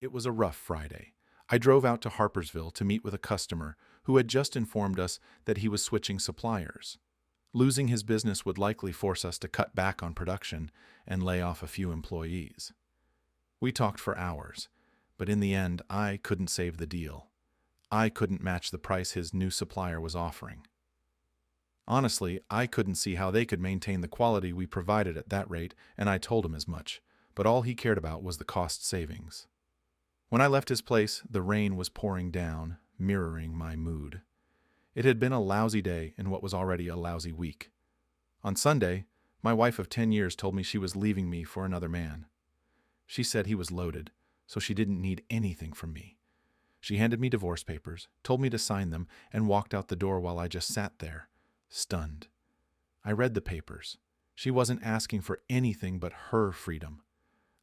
It was a rough Friday. I drove out to Harpersville to meet with a customer who had just informed us that he was switching suppliers. Losing his business would likely force us to cut back on production and lay off a few employees. We talked for hours, but in the end, I couldn't save the deal. I couldn't match the price his new supplier was offering. Honestly, I couldn't see how they could maintain the quality we provided at that rate, and I told him as much, but all he cared about was the cost savings. When I left his place, the rain was pouring down, mirroring my mood. It had been a lousy day in what was already a lousy week. On Sunday, my wife of 10 years told me she was leaving me for another man. She said he was loaded, so she didn't need anything from me. She handed me divorce papers, told me to sign them, and walked out the door while I just sat there, stunned. I read the papers. She wasn't asking for anything but her freedom.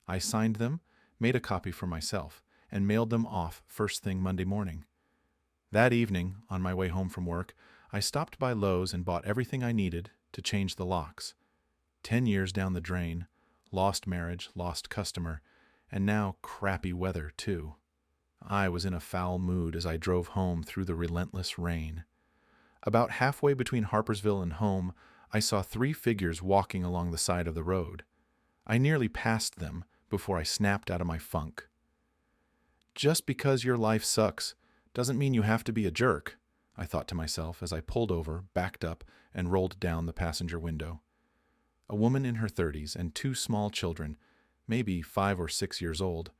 I signed them, made a copy for myself, and mailed them off first thing Monday morning. That evening, on my way home from work, I stopped by Lowe's and bought everything I needed to change the locks. 10 years down the drain, lost marriage, lost customer, and now crappy weather, too. I was in a foul mood as I drove home through the relentless rain. About halfway between Harpersville and home, I saw 3 figures walking along the side of the road. I nearly passed them before I snapped out of my funk. Just because your life sucks doesn't mean you have to be a jerk, I thought to myself as I pulled over, backed up, and rolled down the passenger window. A woman in her 30s and 2 small children, maybe 5 or 6 years old,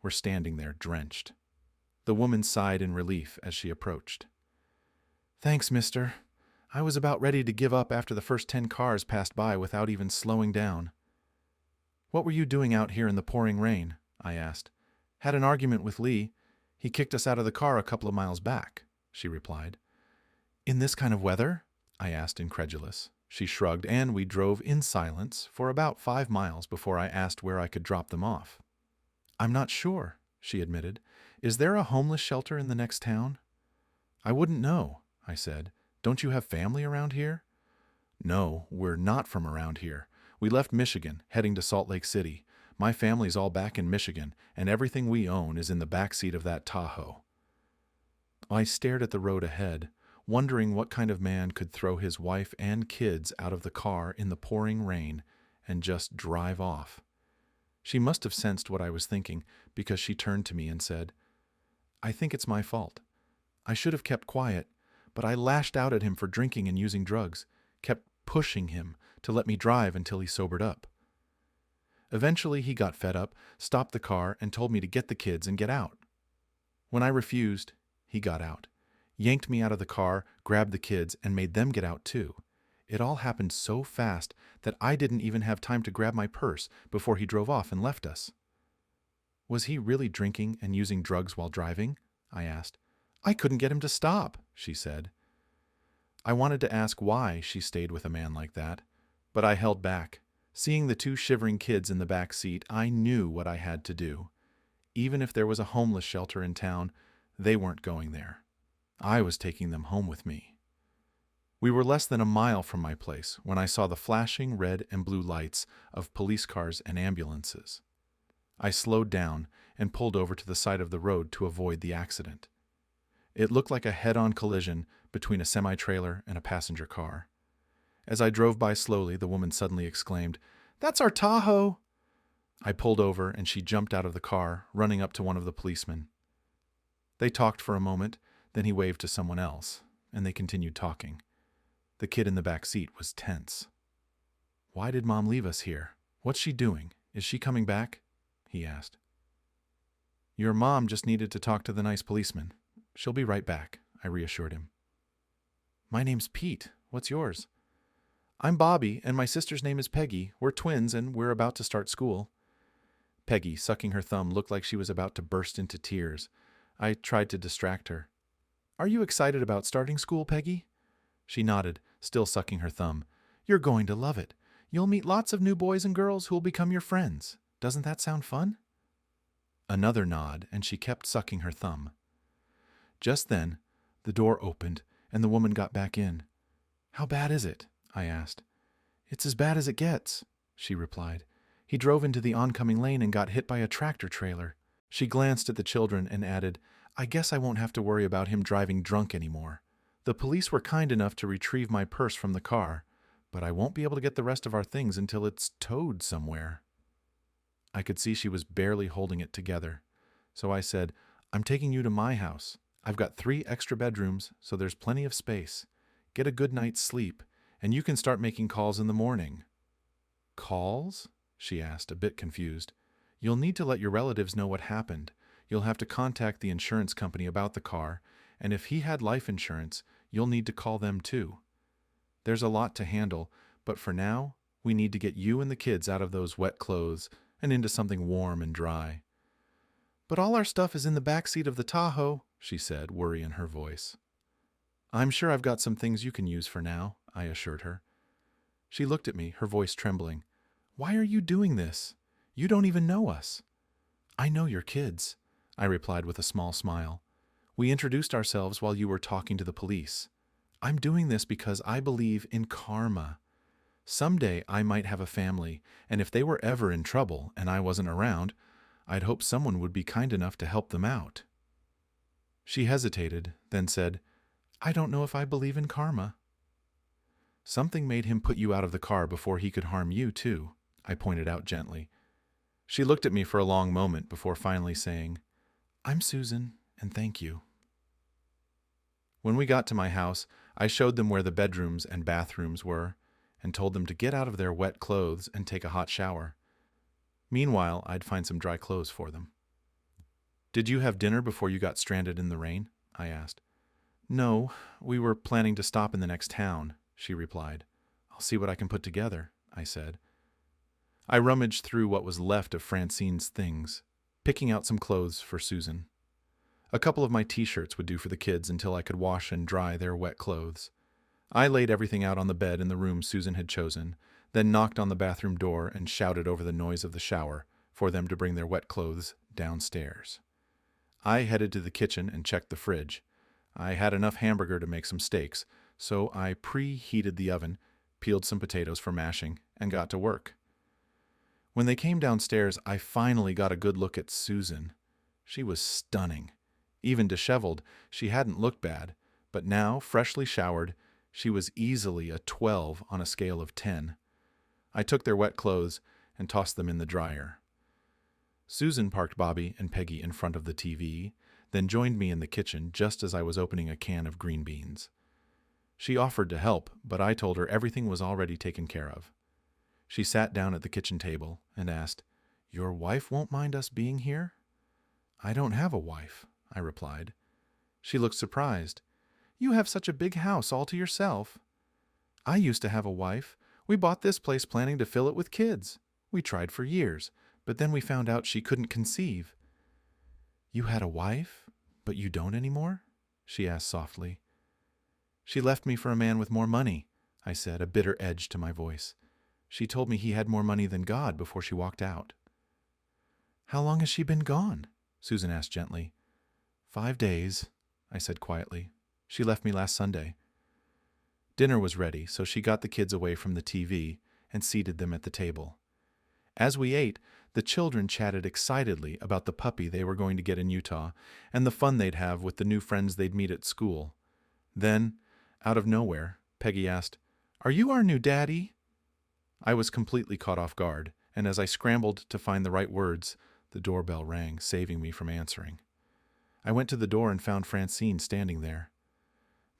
were standing there drenched. The woman sighed in relief as she approached. "Thanks, mister. I was about ready to give up after the first 10 cars passed by without even slowing down." "What were you doing out here in the pouring rain?" I asked. "Had an argument with Lee. He kicked us out of the car a couple of miles back," she replied. "In this kind of weather?" I asked, incredulous. She shrugged, and we drove in silence for about 5 miles before I asked where I could drop them off. "I'm not sure," she admitted. "Is there a homeless shelter in the next town?" "I wouldn't know," I said. "Don't you have family around here?" "No, we're not from around here. We left Michigan, heading to Salt Lake City. My family's all back in Michigan, and everything we own is in the back seat of that Tahoe." I stared at the road ahead, wondering what kind of man could throw his wife and kids out of the car in the pouring rain and just drive off. She must have sensed what I was thinking, because she turned to me and said, "I think it's my fault. I should have kept quiet, but I lashed out at him for drinking and using drugs, kept pushing him to let me drive until he sobered up. Eventually he got fed up, stopped the car, and told me to get the kids and get out. When I refused, he got out, yanked me out of the car, grabbed the kids, and made them get out too. It all happened so fast that I didn't even have time to grab my purse before he drove off and left us." "Was he really drinking and using drugs while driving?" I asked. "I couldn't get him to stop," she said. I wanted to ask why she stayed with a man like that, but I held back. Seeing the 2 shivering kids in the back seat, I knew what I had to do. Even if there was a homeless shelter in town, they weren't going there. I was taking them home with me. We were less than a mile from my place when I saw the flashing red and blue lights of police cars and ambulances. I slowed down and pulled over to the side of the road to avoid the accident. It looked like a head-on collision between a semi-trailer and a passenger car. As I drove by slowly, the woman suddenly exclaimed, "That's our Tahoe!" I pulled over and she jumped out of the car, running up to one of the policemen. They talked for a moment, then he waved to someone else, and they continued talking. The kid in the back seat was tense. "Why did Mom leave us here? What's she doing? Is she coming back?" he asked. "Your mom just needed to talk to the nice policeman. She'll be right back," I reassured him. "My name's Pete. What's yours?" "I'm Bobby, and my sister's name is Peggy. We're twins, and we're about to start school." Peggy, sucking her thumb, looked like she was about to burst into tears. I tried to distract her. "Are you excited about starting school, Peggy?" She nodded, still sucking her thumb. "You're going to love it. You'll meet lots of new boys and girls who will become your friends. Doesn't that sound fun?" Another nod, and she kept sucking her thumb. Just then, the door opened, and the woman got back in. "How bad is it?" I asked. "It's as bad as it gets," she replied. "He drove into the oncoming lane and got hit by a tractor trailer. She glanced at the children and added, I guess I won't have to worry about him driving drunk anymore. The police were kind enough to retrieve my purse from the car, but I won't be able to get the rest of our things until it's towed somewhere. I could see she was barely holding it together. So I said, I'm taking you to my house. I've got 3 extra bedrooms, so there's plenty of space. Get a good night's sleep, and you can start making calls in the morning. Calls? She asked, a bit confused. You'll need to let your relatives know what happened. You'll have to contact the insurance company about the car, and if he had life insurance, you'll need to call them too. There's a lot to handle, but for now, we need to get you and the kids out of those wet clothes and into something warm and dry. But all our stuff is in the back seat of the Tahoe, she said, worry in her voice. I'm sure I've got some things you can use for now, I assured her. She looked at me, her voice trembling. Why are you doing this? You don't even know us. I know your kids, I replied with a small smile. We introduced ourselves while you were talking to the police. I'm doing this because I believe in karma. Someday I might have a family, and if they were ever in trouble and I wasn't around, I'd hope someone would be kind enough to help them out. She hesitated, then said, I don't know if I believe in karma. Something made him put you out of the car before he could harm you, too, I pointed out gently. She looked at me for a long moment before finally saying, I'm Susan, and thank you. When we got to my house, I showed them where the bedrooms and bathrooms were, and told them to get out of their wet clothes and take a hot shower. Meanwhile, I'd find some dry clothes for them. Did you have dinner before you got stranded in the rain? I asked. No, we were planning to stop in the next town, she replied. I'll see what I can put together, I said. I rummaged through what was left of Francine's things, picking out some clothes for Susan. A couple of my t-shirts would do for the kids until I could wash and dry their wet clothes. I laid everything out on the bed in the room Susan had chosen, then knocked on the bathroom door and shouted over the noise of the shower for them to bring their wet clothes downstairs. I headed to the kitchen and checked the fridge. I had enough hamburger to make some steaks, so I preheated the oven, peeled some potatoes for mashing, and got to work. When they came downstairs, I finally got a good look at Susan. She was stunning. Even disheveled, she hadn't looked bad, but now, freshly showered, she was easily a 12 on a scale of 10. I took their wet clothes and tossed them in the dryer. Susan parked Bobby and Peggy in front of the TV, then joined me in the kitchen just as I was opening a can of green beans. She offered to help, but I told her everything was already taken care of. She sat down at the kitchen table and asked, Your wife won't mind us being here? I don't have a wife, I replied. She looked surprised. You have such a big house all to yourself. I used to have a wife. We bought this place planning to fill it with kids. We tried for years, but then we found out she couldn't conceive. You had a wife, but you don't anymore? She asked softly. She left me for a man with more money, I said, a bitter edge to my voice. She told me he had more money than God before she walked out. How long has she been gone? Susan asked gently. 5 days, I said quietly. She left me last Sunday. Dinner was ready, so she got the kids away from the TV and seated them at the table. As we ate, the children chatted excitedly about the puppy they were going to get in Utah and the fun they'd have with the new friends they'd meet at school. Then, out of nowhere, Peggy asked, Are you our new daddy? I was completely caught off guard, and as I scrambled to find the right words, the doorbell rang, saving me from answering. I went to the door and found Francine standing there.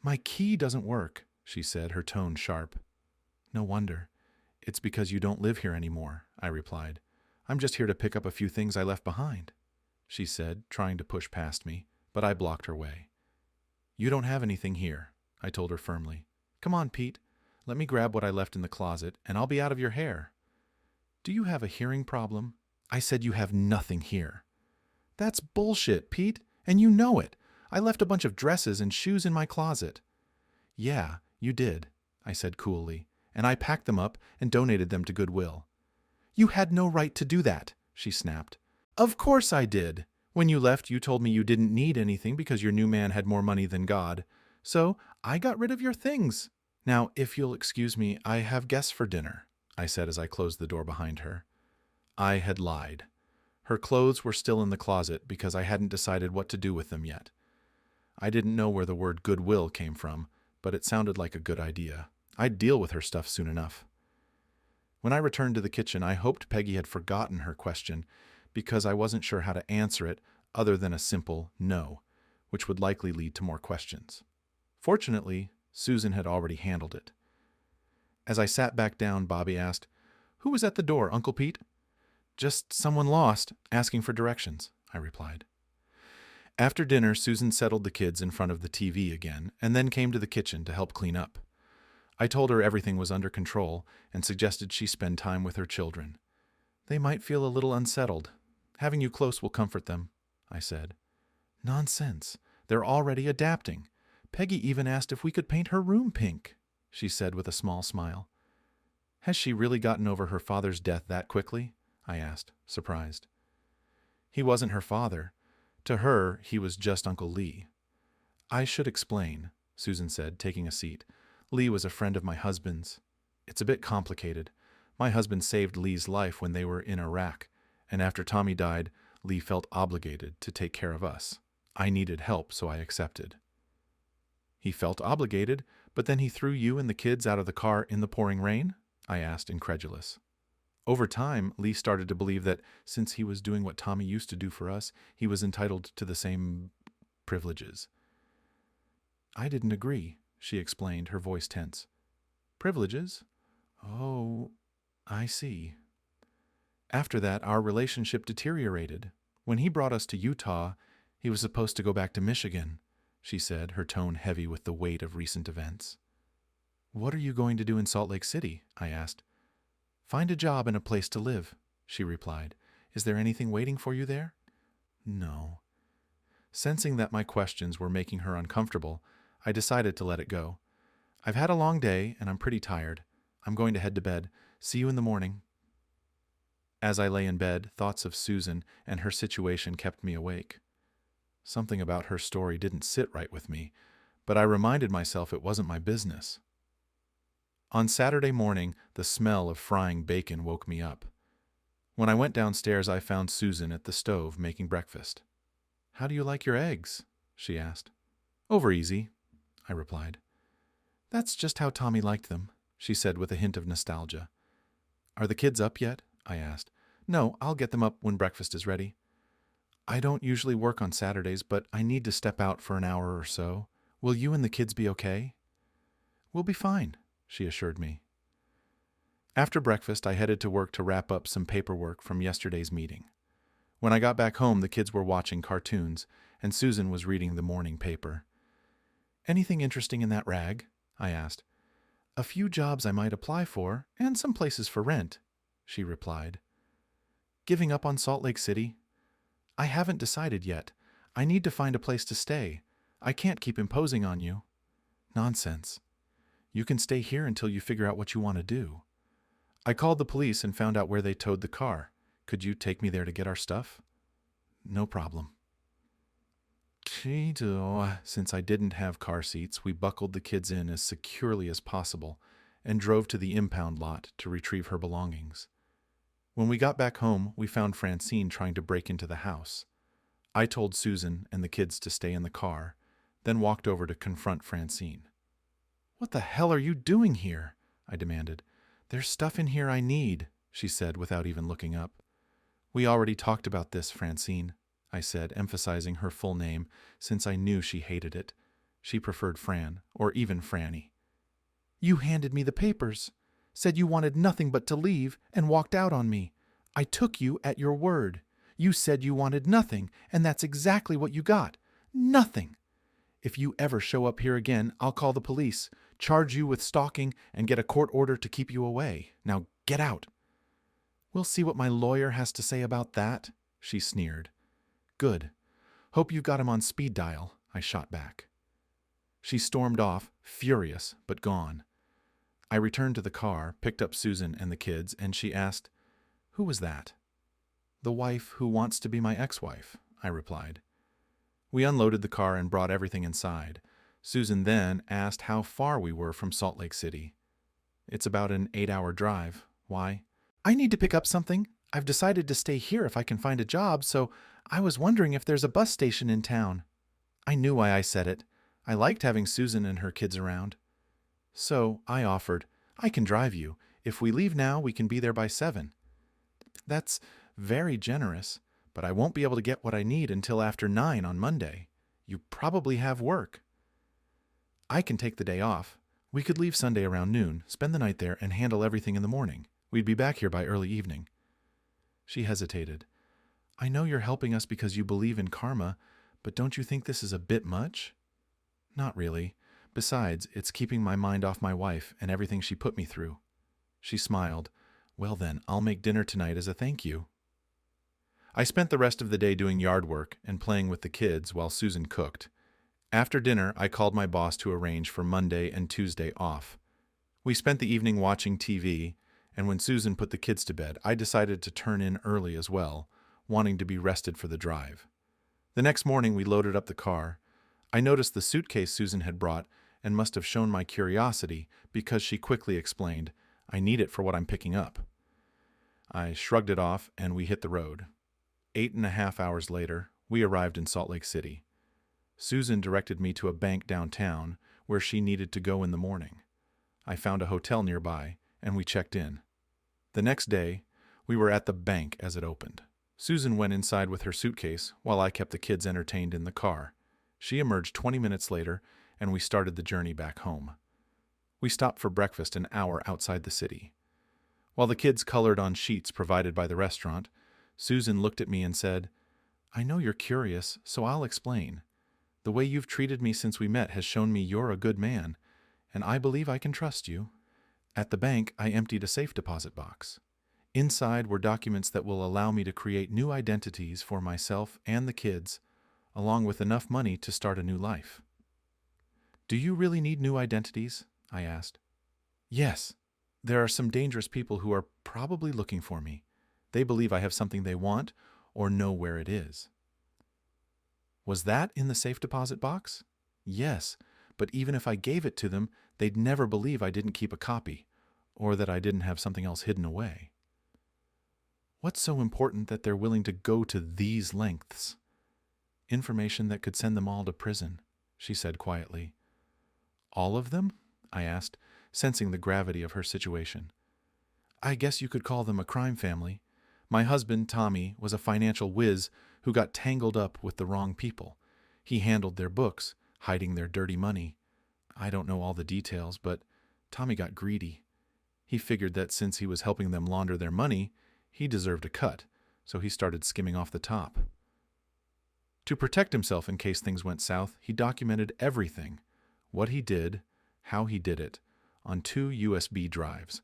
My key doesn't work, she said, her tone sharp. No wonder. It's because you don't live here anymore, I replied. I'm just here to pick up a few things I left behind, she said, trying to push past me, but I blocked her way. You don't have anything here, I told her firmly. Come on, Pete. Let me grab what I left in the closet, and I'll be out of your hair. Do you have a hearing problem? I said you have nothing here. That's bullshit, Pete, and you know it. I left a bunch of dresses and shoes in my closet. Yeah, you did, I said coolly, and I packed them up and donated them to Goodwill. You had no right to do that, she snapped. Of course I did. When you left, you told me you didn't need anything because your new man had more money than God. So I got rid of your things. Now, if you'll excuse me, I have guests for dinner, I said as I closed the door behind her. I had lied. Her clothes were still in the closet because I hadn't decided what to do with them yet. I didn't know where the word goodwill came from, but it sounded like a good idea. I'd deal with her stuff soon enough. When I returned to the kitchen, I hoped Peggy had forgotten her question because I wasn't sure how to answer it other than a simple no, which would likely lead to more questions. Fortunately, Susan had already handled it. As I sat back down, Bobby asked, "Who was at the door, Uncle Pete?" "Just someone lost, asking for directions," I replied. After dinner, Susan settled the kids in front of the TV again, and then came to the kitchen to help clean up. I told her everything was under control and suggested she spend time with her children. "They might feel a little unsettled. Having you close will comfort them," I said. "Nonsense. They're already adapting. Peggy even asked if we could paint her room pink," she said with a small smile. "Has she really gotten over her father's death that quickly?" I asked, surprised. "He wasn't her father. To her, he was just Uncle Lee." "I should explain," Susan said, taking a seat. "Lee was a friend of my husband's. It's a bit complicated. My husband saved Lee's life when they were in Iraq, and after Tommy died, Lee felt obligated to take care of us. I needed help, so I accepted." "He felt obligated, but then he threw you and the kids out of the car in the pouring rain?" I asked, incredulous. Over time, Lee started to believe that since he was doing what Tommy used to do for us, he was entitled to the same privileges. "I didn't agree," she explained, her voice tense. "Privileges? Oh, I see." "After that, our relationship deteriorated. When he brought us to Utah, he was supposed to go back to Michigan," she said, her tone heavy with the weight of recent events. "What are you going to do in Salt Lake City?" I asked. "Find a job and a place to live," she replied. "Is there anything waiting for you there?" "No." Sensing that my questions were making her uncomfortable, I decided to let it go. "I've had a long day, and I'm pretty tired. I'm going to head to bed. See you in the morning." As I lay in bed, thoughts of Susan and her situation kept me awake. Something about her story didn't sit right with me, but I reminded myself it wasn't my business. On Saturday morning, the smell of frying bacon woke me up. When I went downstairs, I found Susan at the stove making breakfast. "How do you like your eggs?" she asked. "Over easy," I replied. "That's just how Tommy liked them," she said with a hint of nostalgia. "Are the kids up yet?" I asked. "No, I'll get them up when breakfast is ready." "I don't usually work on Saturdays, but I need to step out for an hour or so. Will you and the kids be okay?" "We'll be fine," she assured me. After breakfast, I headed to work to wrap up some paperwork from yesterday's meeting. When I got back home, the kids were watching cartoons, and Susan was reading the morning paper. "Anything interesting in that rag?" I asked. "A few jobs I might apply for, and some places for rent," she replied. "Giving up on Salt Lake City?" "I haven't decided yet. I need to find a place to stay. I can't keep imposing on you." "Nonsense. You can stay here until you figure out what you want to do." "I called the police and found out where they towed the car. Could you take me there to get our stuff?" "No problem." Since I didn't have car seats, we buckled the kids in as securely as possible and drove to the impound lot to retrieve her belongings. When we got back home, we found Francine trying to break into the house. I told Susan and the kids to stay in the car, then walked over to confront Francine. "What the hell are you doing here?" I demanded. "There's stuff in here I need," she said without even looking up. "We already talked about this, Francine," I said, emphasizing her full name since I knew she hated it. She preferred Fran, or even Franny. "You handed me the papers, said you wanted nothing but to leave, and walked out on me. I took you at your word. You said you wanted nothing, and that's exactly what you got. Nothing. If you ever show up here again, I'll call the police, charge you with stalking, and get a court order to keep you away. Now get out." "We'll see what my lawyer has to say about that," she sneered. "Good. Hope you got him on speed dial," I shot back. She stormed off, furious, but gone. I returned to the car, picked up Susan and the kids, and she asked, "Who was that?" "The wife who wants to be my ex-wife," I replied. We unloaded the car and brought everything inside. Susan then asked how far we were from Salt Lake City. "It's about an 8-hour drive. Why?" "I need to pick up something. I've decided to stay here if I can find a job, so I was wondering if there's a bus station in town. I knew why I said it. I liked having Susan and her kids around. So I offered, I can drive you. If we leave now, we can be there by 7. That's very generous, but I won't be able to get what I need until after 9 on Monday. You probably have work. I can take the day off. We could leave Sunday around noon, spend the night there, and handle everything in the morning. We'd be back here by early evening. She hesitated. I know you're helping us because you believe in karma, but don't you think this is a bit much? Not really. Besides, it's keeping my mind off my wife and everything she put me through. She smiled. Well then, I'll make dinner tonight as a thank you. I spent the rest of the day doing yard work and playing with the kids while Susan cooked. After dinner, I called my boss to arrange for Monday and Tuesday off. We spent the evening watching TV, and when Susan put the kids to bed, I decided to turn in early as well, wanting to be rested for the drive. The next morning, we loaded up the car. I noticed the suitcase Susan had brought and must have shown my curiosity because she quickly explained, I need it for what I'm picking up. I shrugged it off and we hit the road. 8.5 hours later, we arrived in Salt Lake City. Susan directed me to a bank downtown where she needed to go in the morning. I found a hotel nearby and we checked in. The next day, we were at the bank as it opened. Susan went inside with her suitcase while I kept the kids entertained in the car. She emerged 20 minutes later and we started the journey back home. We stopped for breakfast an hour outside the city. While the kids colored on sheets provided by the restaurant, Susan looked at me and said, I know you're curious, so I'll explain. The way you've treated me since we met has shown me you're a good man, and I believe I can trust you. At the bank, I emptied a safe deposit box. Inside were documents that will allow me to create new identities for myself and the kids, along with enough money to start a new life. Do you really need new identities? I asked. Yes. There are some dangerous people who are probably looking for me. They believe I have something they want or know where it is. Was that in the safe deposit box? Yes, but even if I gave it to them, they'd never believe I didn't keep a copy, or that I didn't have something else hidden away. What's so important that they're willing to go to these lengths? Information that could send them all to prison, she said quietly. All of them? I asked, sensing the gravity of her situation. I guess you could call them a crime family. My husband, Tommy, was a financial whiz who got tangled up with the wrong people. He handled their books, hiding their dirty money. I don't know all the details, but Tommy got greedy. He figured that since he was helping them launder their money, he deserved a cut, so he started skimming off the top. To protect himself in case things went south, he documented everything, what he did, how he did it, on 2 USB drives.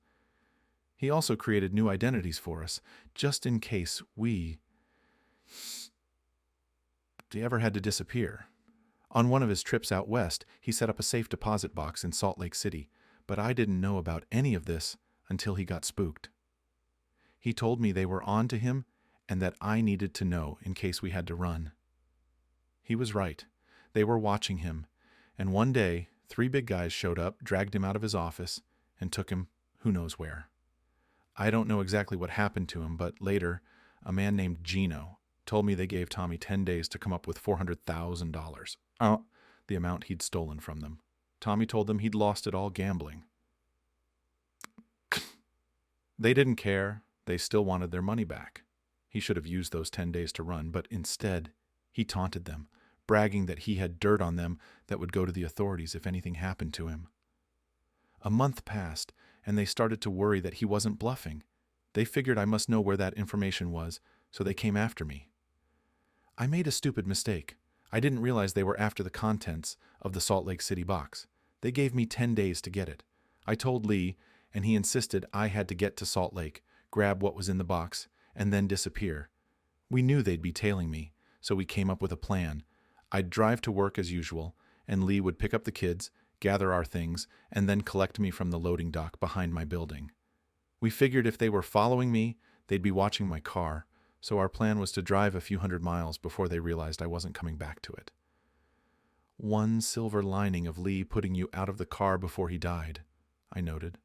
He also created new identities for us, just in case we ever had to disappear. On one of his trips out west, he set up a safe deposit box in Salt Lake City, but I didn't know about any of this until he got spooked. He told me they were on to him and that I needed to know in case we had to run. He was right. They were watching him, and one day, 3 big guys showed up, dragged him out of his office, and took him who knows where. I don't know exactly what happened to him, but later, a man named Gino told me they gave Tommy 10 days to come up with $400,000. The amount he'd stolen from them. Tommy told them he'd lost it all gambling. They didn't care. They still wanted their money back. He should have used those 10 days to run, but instead, he taunted them, bragging that he had dirt on them that would go to the authorities if anything happened to him. A month passed, and they started to worry that he wasn't bluffing. They figured I must know where that information was, so they came after me. I made a stupid mistake. I didn't realize they were after the contents of the Salt Lake City box. They gave me 10 days to get it. I told Lee, and he insisted I had to get to Salt Lake, grab what was in the box, and then disappear. We knew they'd be tailing me, so we came up with a plan. I'd drive to work as usual, and Lee would pick up the kids, gather our things, and then collect me from the loading dock behind my building. We figured if they were following me, they'd be watching my car, so our plan was to drive a few hundred miles before they realized I wasn't coming back to it. One silver lining of Lee putting you out of the car before he died, I noted.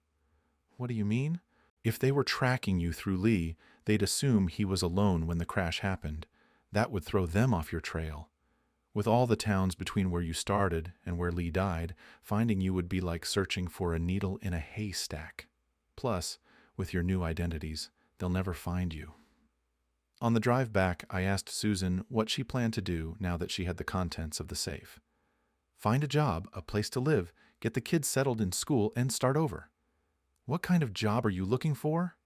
What do you mean? If they were tracking you through Lee, they'd assume he was alone when the crash happened. That would throw them off your trail. With all the towns between where you started and where Lee died, finding you would be like searching for a needle in a haystack. Plus, with your new identities, they'll never find you. On the drive back, I asked Susan what she planned to do now that she had the contents of the safe. Find a job, a place to live, get the kids settled in school, and start over. What kind of job are you looking for?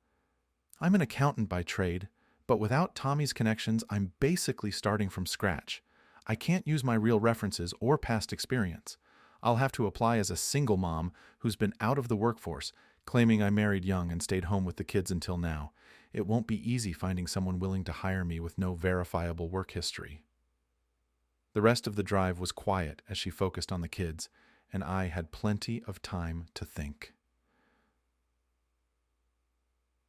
I'm an accountant by trade, but without Tommy's connections, I'm basically starting from scratch. I can't use my real references or past experience. I'll have to apply as a single mom who's been out of the workforce, claiming I married young and stayed home with the kids until now. It won't be easy finding someone willing to hire me with no verifiable work history. The rest of the drive was quiet as she focused on the kids, and I had plenty of time to think.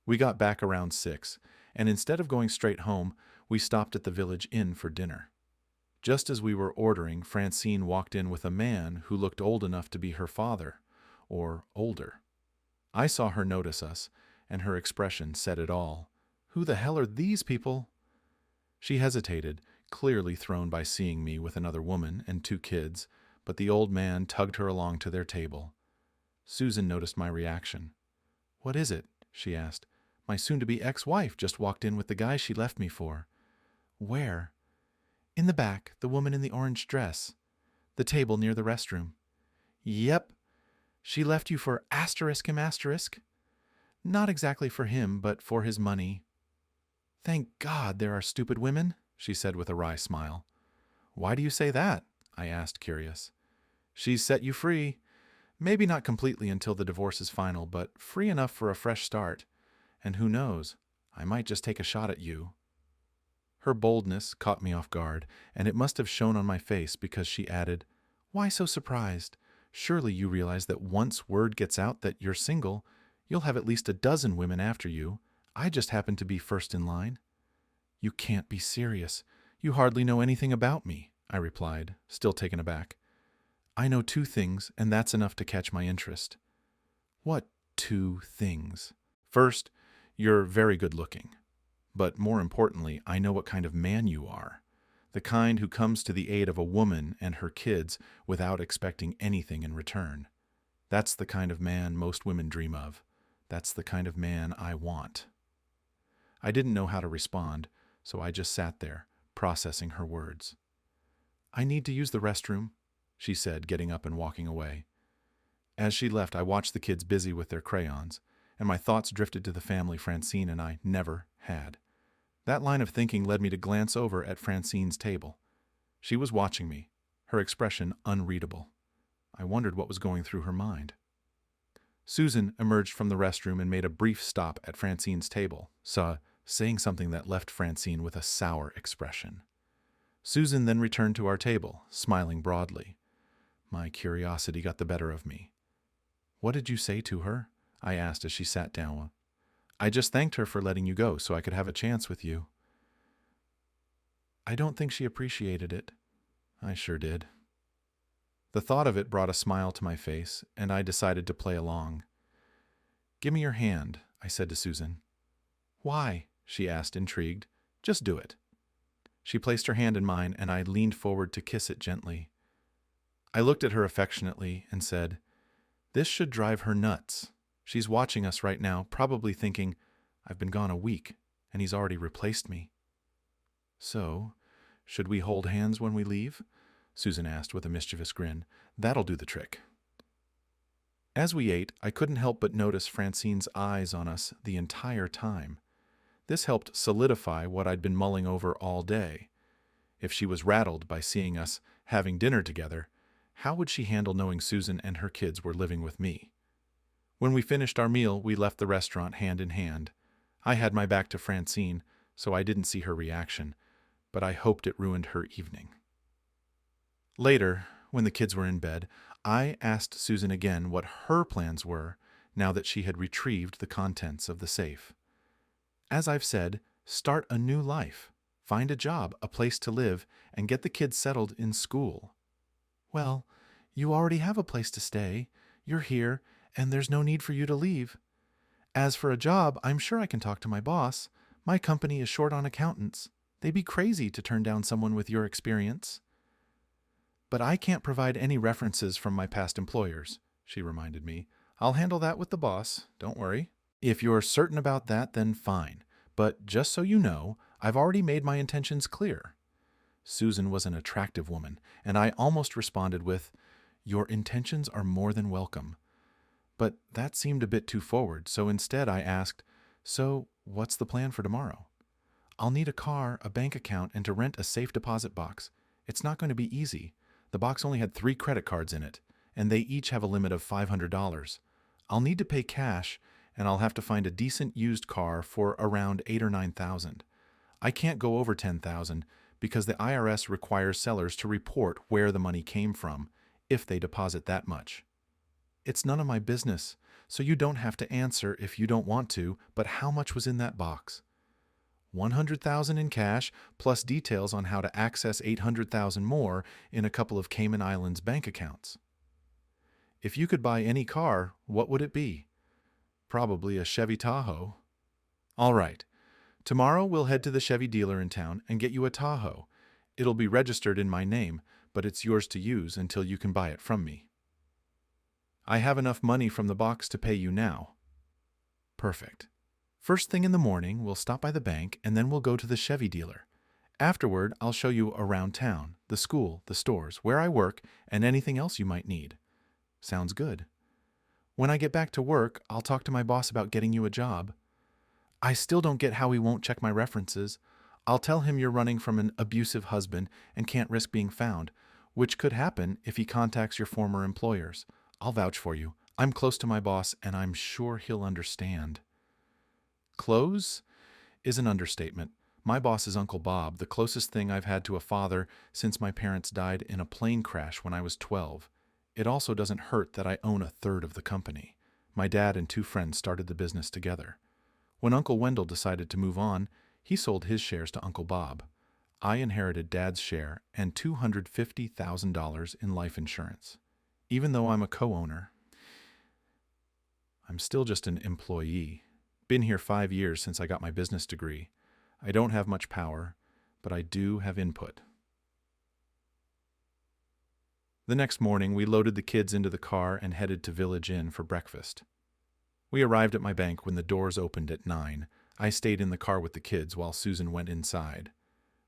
We got back around 6, and instead of going straight home, we stopped at the village inn for dinner. Just as we were ordering, Francine walked in with a man who looked old enough to be her father, or older. I saw her notice us, and her expression said it all. Who the hell are these people? She hesitated, clearly thrown by seeing me with another woman and 2 kids, but the old man tugged her along to their table. Susan noticed my reaction. "What is it?" she asked. "My soon-to-be ex-wife just walked in with the guy she left me for." "Where?" "In the back, the woman in the orange dress. The table near the restroom." "Yep. She left you for ***? Not exactly for him, but for his money." "Thank God there are stupid women," she said with a wry smile. "Why do you say that?" I asked, curious. "She's set you free. Maybe not completely until the divorce is final, but free enough for a fresh start. And who knows, I might just take a shot at you." Her boldness caught me off guard, and it must have shown on my face because she added, "Why so surprised? Surely you realize that once word gets out that you're single, you'll have at least a dozen women after you. I just happen to be first in line." "You can't be serious. You hardly know anything about me," I replied, still taken aback. "I know 2 things, and that's enough to catch my interest." "What 2 things?" "First, you're very good looking. But more importantly, I know what kind of man you are. The kind who comes to the aid of a woman and her kids without expecting anything in return. That's the kind of man most women dream of. That's the kind of man I want." I didn't know how to respond, so I just sat there, processing her words. "I need to use the restroom," she said, getting up and walking away. As she left, I watched the kids busy with their crayons, and my thoughts drifted to the family Francine and I never had. That line of thinking led me to glance over at Francine's table. She was watching me, her expression unreadable. I wondered what was going through her mind. Susan emerged from the restroom and made a brief stop at Francine's table, saying something that left Francine with a sour expression. Susan then returned to our table, smiling broadly. My curiosity got the better of me. "What did you say to her?" I asked as she sat down. "I just thanked her for letting you go so I could have a chance with you." "I don't think she appreciated it." I sure did. The thought of it brought a smile to my face, and I decided to play along. "Give me your hand," I said to Susan. "Why?" she asked, intrigued. "Just do it." She placed her hand in mine, and I leaned forward to kiss it gently. I looked at her affectionately and said, "This should drive her nuts. She's watching us right now, probably thinking, I've been gone a week, and he's already replaced me." "So, should we hold hands when we leave?" Susan asked with a mischievous grin. "That'll do the trick." As we ate, I couldn't help but notice Francine's eyes on us the entire time. This helped solidify what I'd been mulling over all day. If she was rattled by seeing us having dinner together, how would she handle knowing Susan and her kids were living with me? When we finished our meal, we left the restaurant hand in hand. I had my back to Francine, so I didn't see her reaction, but I hoped it ruined her evening. Later, when the kids were in bed, I asked Susan again what her plans were now that she had retrieved the contents of the safe. As I've said, start a new life. Find a job, a place to live, and get the kids settled in school. "Well, you already have a place to stay. You're here, and there's no need for you to leave." As for a job, I'm sure I can talk to my boss. My company is short on accountants. They'd be crazy to turn down someone with your experience. But I can't provide any references from my past employers, she reminded me. I'll handle that with the boss, don't worry. If you're certain about that, then fine. But just so you know, I've already made my intentions clear. Susan was an attractive woman, and I almost responded with, "Your intentions are more than welcome." But that seemed a bit too forward, so instead I asked, "So, what's the plan for tomorrow?" "I'll need a car, a bank account, and to rent a safe deposit box. It's not going to be easy. The box only had 3 credit cards in it, and they each have a limit of $500. I'll need to pay cash, and I'll have to find a decent used car for around 8 or 9,000. I can't go over 10,000 because the IRS requires sellers to report where the money came from if they deposit that much. It's none of my business, so you don't have to answer if you don't want to, but how much was in that box?" 100,000 in cash, plus details on how to access 800,000 more in a couple of Cayman Islands bank accounts. "If you could buy any car, what would it be?" "Probably a Chevy Tahoe." "All right. Tomorrow we'll head to the Chevy dealer in town and get you a Tahoe. It'll be registered in my name, but it's yours to use until you can buy it from me." "I have enough money from the box to pay you now." "Perfect. First thing in the morning, we'll stop by the bank and then we'll go to the Chevy dealer. Afterward, I'll show you around town, the school, the stores, where I work, and anything else you might need." "Sounds good." "When I get back to work, I'll talk to my boss about getting you a job." "I still don't get how he won't check my references. I'll tell him you're running from an abusive husband and can't risk being found, which could happen if he contacts your former employers. I'll vouch for you. I'm close to my boss, and I'm sure he'll understand." Close is an understatement. My boss is Uncle Bob, the closest thing I've had to a father since my parents died in a plane crash when I was 12. It also doesn't hurt that I own a third of the company. My dad and 2 friends started the business together. When Uncle Wendell decided to move on, he sold his shares to Uncle Bob. I inherited Dad's share and $250,000 in life insurance. Even though I'm a co-owner, I'm still just an employee. Been here 5 years since I got my business degree. I don't have much power, but I do have input. The next morning, we loaded the kids into the car and headed to Village Inn for breakfast. We arrived at my bank when the doors opened at 9. I stayed in the car with the kids while Susan went inside.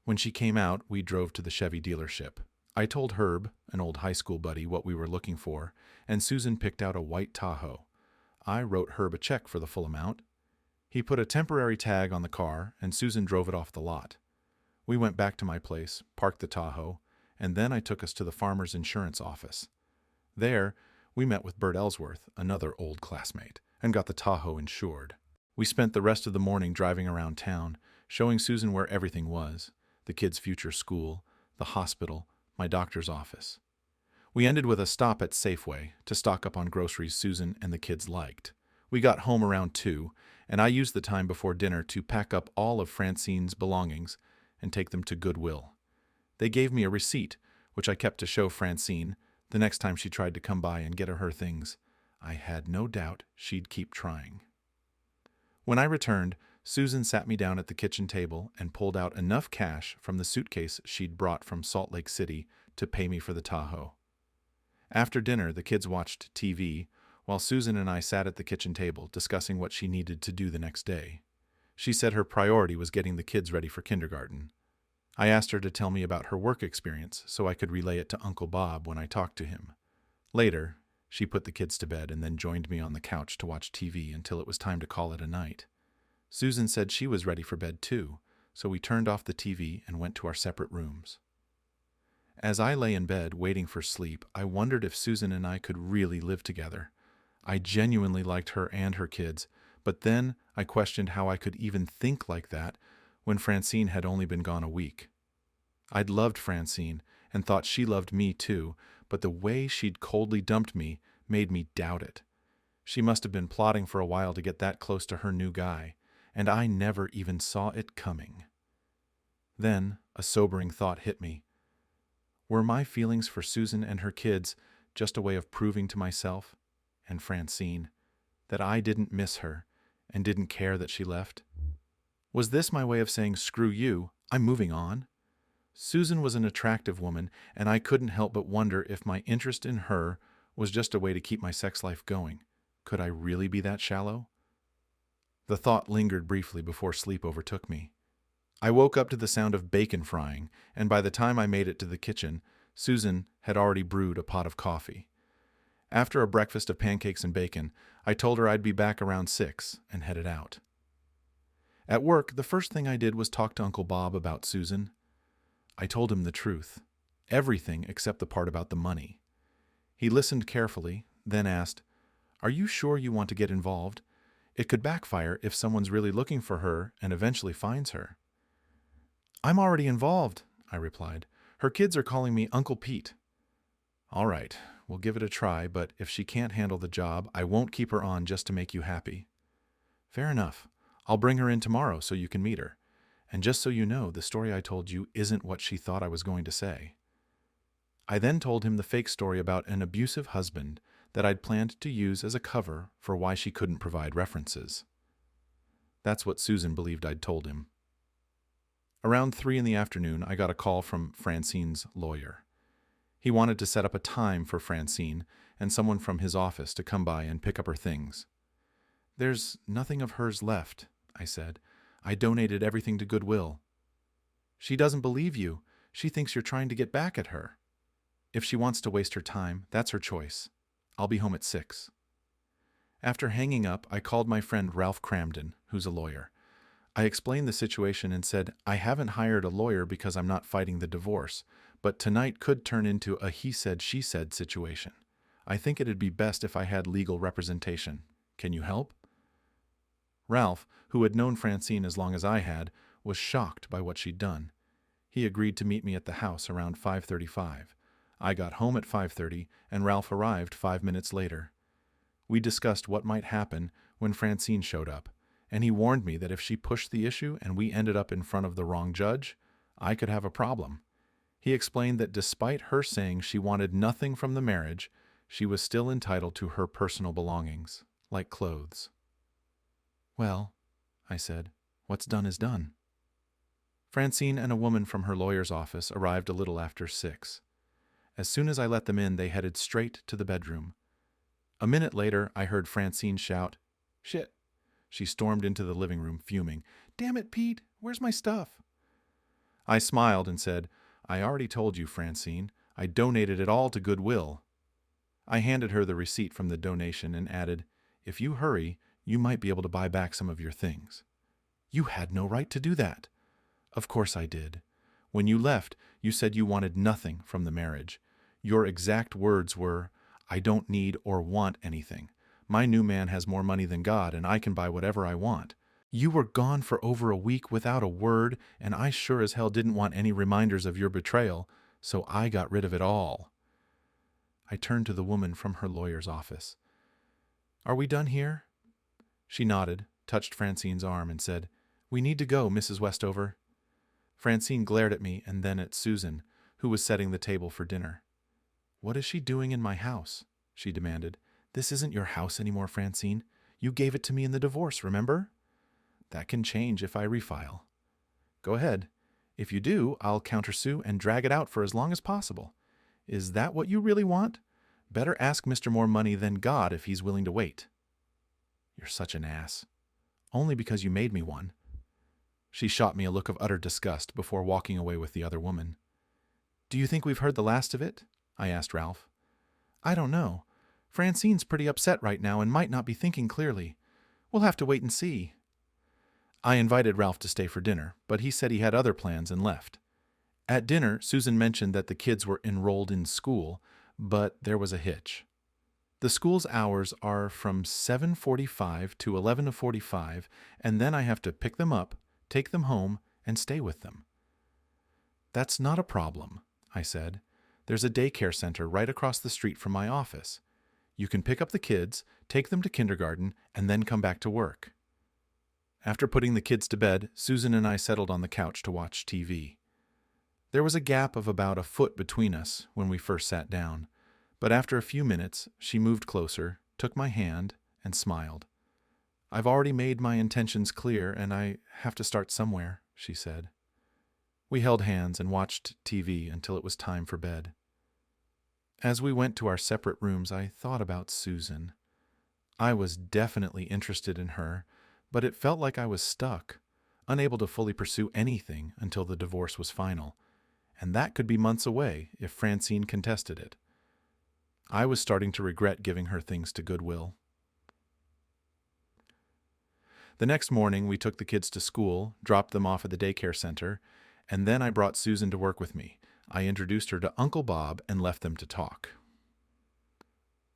When she came out, we drove to the Chevy dealership. I told Herb, an old high school buddy, what we were looking for, and Susan picked out a white Tahoe. I wrote Herb a check for the full amount. He put a temporary tag on the car, and Susan drove it off the lot. We went back to my place, parked the Tahoe, and then I took us to the farmer's insurance office. There, we met with Bert Ellsworth, another old classmate, and got the Tahoe insured. We spent the rest of the morning driving around town, showing Susan where everything was: the kids' future school, the hospital, my doctor's office. We ended with a stop at Safeway to stock up on groceries Susan and the kids liked. We got home around 2, and I used the time before dinner to pack up all of Francine's belongings and take them to Goodwill. They gave me a receipt, which I kept to show Francine the next time she tried to come by and get her things. I had no doubt she'd keep trying. When I returned, Susan sat me down at the kitchen table and pulled out enough cash from the suitcase she'd brought from Salt Lake City to pay me for the Tahoe. After dinner, the kids watched TV, while Susan and I sat at the kitchen table discussing what she needed to do the next day. She said her priority was getting the kids ready for kindergarten. I asked her to tell me about her work experience so I could relay it to Uncle Bob when I talked to him. Later, she put the kids to bed and then joined me on the couch to watch TV until it was time to call it a night. Susan said she was ready for bed too, so we turned off the TV and went to our separate rooms. As I lay in bed waiting for sleep, I wondered if Susan and I could really live together. I genuinely liked her and her kids, but then I questioned how I could even think like that when Francine had only been gone a week. I'd loved Francine and thought she loved me too, but the way she'd coldly dumped me made me doubt it. She must have been plotting for a while to get that close to her new guy, and I never even saw it coming. Then a sobering thought hit me. Were my feelings for Susan and her kids just a way of proving to myself and Francine that I didn't miss her and didn't care that she left? Was this my way of saying, screw you, I'm moving on? Susan was an attractive woman, and I couldn't help but wonder if my interest in her was just a way to keep my sex life going. Could I really be that shallow? The thought lingered briefly before sleep overtook me. I woke up to the sound of bacon frying, and by the time I made it to the kitchen, Susan had already brewed a pot of coffee. After a breakfast of pancakes and bacon, I told her I'd be back around 6 and headed out. At work, the first thing I did was talk to Uncle Bob about Susan. I told him the truth, everything except the part about the money. He listened carefully, then asked, "Are you sure you want to get involved? It could backfire if someone's really looking for her and eventually finds her." "I'm already involved," I replied. "Her kids are calling me Uncle Pete." "All right, we'll give it a try, but if she can't handle the job, I won't keep her on just to make you happy." "Fair enough. I'll bring her in tomorrow so you can meet her. And just so you know, the story I told you isn't what she thought I was going to say." I then told him the fake story about an abusive husband that I'd planned to use as a cover for why she couldn't provide references. That's what Susan believed I'd told him. Around 3 in the afternoon, I got a call from Francine's lawyer. He wanted to set up a time for Francine and someone from his office to come by and pick up her things. "There's nothing of hers left," I said. "I donated everything to Goodwill." "She doesn't believe you. She thinks you're trying to get back at her." "If she wants to waste her time, that's her choice. I'll be home at 6. After hanging up, I called my friend Ralph Cramden, who's a lawyer. I explained the situation and said, "I haven't hired a lawyer because I'm not fighting the divorce, but tonight could turn into a he said, she said situation. I think it'd be best if I had legal representation. Can you help?" Ralph, who had known Francine as long as I had, was shocked by what she'd done. He agreed to meet me at the house around 5:35. I got home at 5:30, and Ralph arrived 5 minutes later. We discussed what might happen when Francine showed up, and he warned me that if she pushed the issue and we ended up in front of the wrong judge, I could have a problem. He explained that despite her saying she wanted nothing from the marriage, she was still entitled to her personal belongings, like clothes. "Well," I said, "what's done is done." Francine and a woman from her lawyer's office arrived a little after 6. As soon as I let them in, they headed straight to the bedroom. A minute later, I heard Francine shout, "Shit." She stormed into the living room, fuming. "Damn it, Pete, where's my stuff?" I smiled and said, "I already told you, Francine. I donated it all to Goodwill." I handed her the receipt from the donation and added, "If you hurry, you might be able to buy back some of your things." "You had no right to do that." "Of course I did. When you left, you said you wanted nothing from the marriage. Your exact words were, 'I don't need or want anything. My new man has more money than God, and I can buy whatever I want.' You were gone for over a week without a word, and I sure as hell didn't want any reminders of your betrayal, so I got rid of it all." I turned to the woman from her lawyer's office. "Are we done here?" She nodded, touched Francine's arm, and said, "We need to go, Mrs. Westover." Francine glared at me and then at Susan, who was setting the table for dinner. "What is she doing in my house?" she demanded. "This isn't your house anymore, Francine. You gave it to me in the divorce, remember?" "That can change if I refile." "Go ahead. If you do, I'll countersue and drag it out for as long as possible. Is that what you really want? Better ask Mr. More Money than God if he's willing to wait." "You're such an ass." "Only because you made me one." She shot me a look of utter disgust before walking away with the other woman. "Do you think we've heard the last of it?" I asked Ralph. "I don't know. Francine's pretty upset right now and might not be thinking clearly. We'll have to wait and see." I invited Ralph to stay for dinner, but he said he had other plans and left. At dinner, Susan mentioned that the kids were enrolled in school, but there was a hitch. The school's hours are from 7:45 to 11:45, and then I have to pick them up, take them home, and stay with them. "That's not a problem," I said. "There's a daycare center right across the street from my office. You can pick up the kids, take them to kindergarten, and then come back to work." After putting the kids to bed, Susan and I settled on the couch to watch TV. There was a gap of about a foot between us when we first sat down, but after a few minutes, she moved closer, took my hand, and smiled. I've already made my intentions clear, and I have to start somewhere, she said. We held hands and watched TV until it was time for bed. As we went to our separate rooms, I thought about Susan. I was definitely interested in her, but it felt like I was stuck, unable to fully pursue anything until the divorce was final, and that could be months away if Francine contested it. I was starting to regret giving her things to Goodwill. The next morning, we took the kids to school, dropped them off at the daycare center, and then I brought Susan to work with me. I introduced her to Uncle Bob and left them to talk.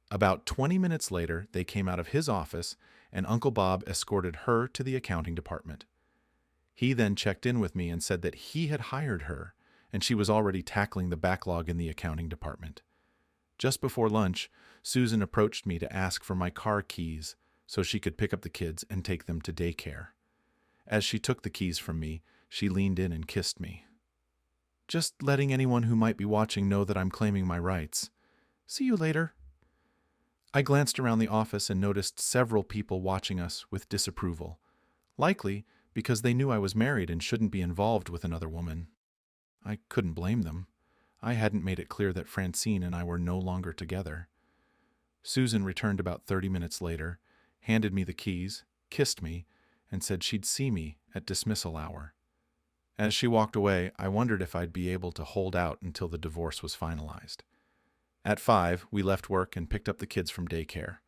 About 20 minutes later, they came out of his office, and Uncle Bob escorted her to the accounting department. He then checked in with me and said that he had hired her, and she was already tackling the backlog in the accounting department. Just before lunch, Susan approached me to ask for my car keys so she could pick up the kids and take them to daycare. As she took the keys from me, she leaned in and kissed me. Just letting anyone who might be watching know that I'm claiming my rights. See you later. I glanced around the office and noticed several people watching us with disapproval, likely because they knew I was married and shouldn't be involved with another woman. I couldn't blame them. I hadn't made it clear that Francine and I were no longer together. Susan returned about 30 minutes later, handed me the keys, kissed me, and said she'd see me at dismissal hour. As she walked away, I wondered if I'd be able to hold out until the divorce was finalized. At 5, we left work and picked up the kids from daycare.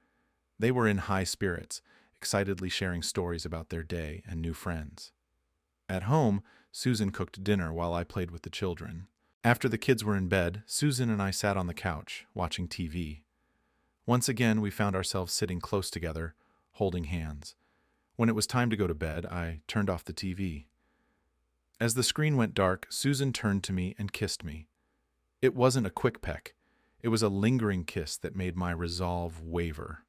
They were in high spirits, excitedly sharing stories about their day and new friends. At home, Susan cooked dinner while I played with the children. After the kids were in bed, Susan and I sat on the couch, watching TV. Once again, we found ourselves sitting close together, holding hands. When it was time to go to bed, I turned off the TV. As the screen went dark, Susan turned to me and kissed me. It wasn't a quick peck. It was a lingering kiss that made my resolve waver.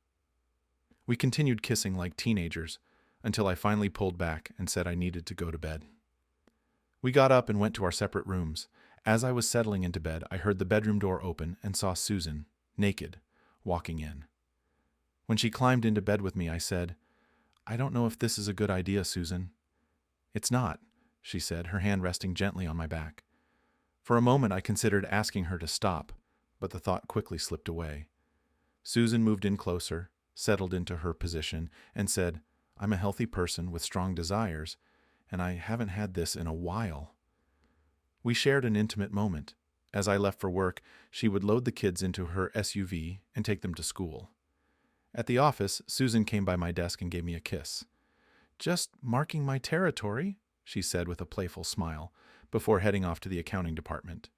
We continued kissing like teenagers until I finally pulled back and said I needed to go to bed. We got up and went to our separate rooms. As I was settling into bed, I heard the bedroom door open and saw Susan, naked, walking in. When she climbed into bed with me, I said, "I don't know if this is a good idea, Susan." "It's not," she said, her hand resting gently on my back. For a moment, I considered asking her to stop, but the thought quickly slipped away. Susan moved in closer, settled into her position, and said, "I'm a healthy person with strong desires, and I haven't had this in a while." We shared an intimate moment. As I left for work, she would load the kids into her SUV and take them to school. At the office, Susan came by my desk and gave me a kiss. "Just marking my territory," she said with a playful smile, before heading off to the accounting department.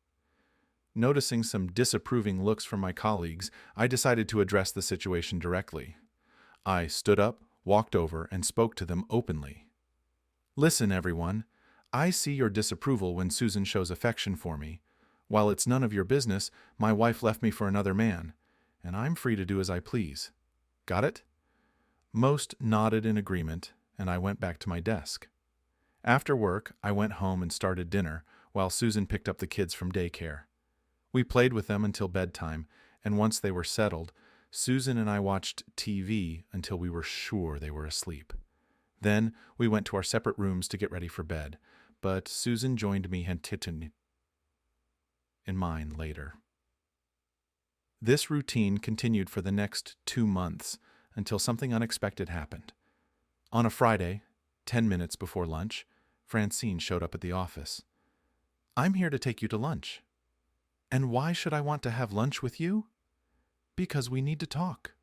Noticing some disapproving looks from my colleagues, I decided to address the situation directly. I stood up, walked over, and spoke to them openly. "Listen, everyone. I see your disapproval when Susan shows affection for me. While it's none of your business, my wife left me for another man, and I'm free to do as I please. Got it?" Most nodded in agreement, and I went back to my desk. After work, I went home and started dinner, while Susan picked up the kids from daycare. We played with them until bedtime, and once they were settled, Susan and I watched TV until we were sure they were asleep. Then we went to our separate rooms to get ready for bed, but Susan joined me in mine later. This routine continued for the next 2 months until something unexpected happened. On a Friday, 10 minutes before lunch, Francine showed up at the office. "I'm here to take you to lunch." "And why should I want to have lunch with you?" "Because we need to talk."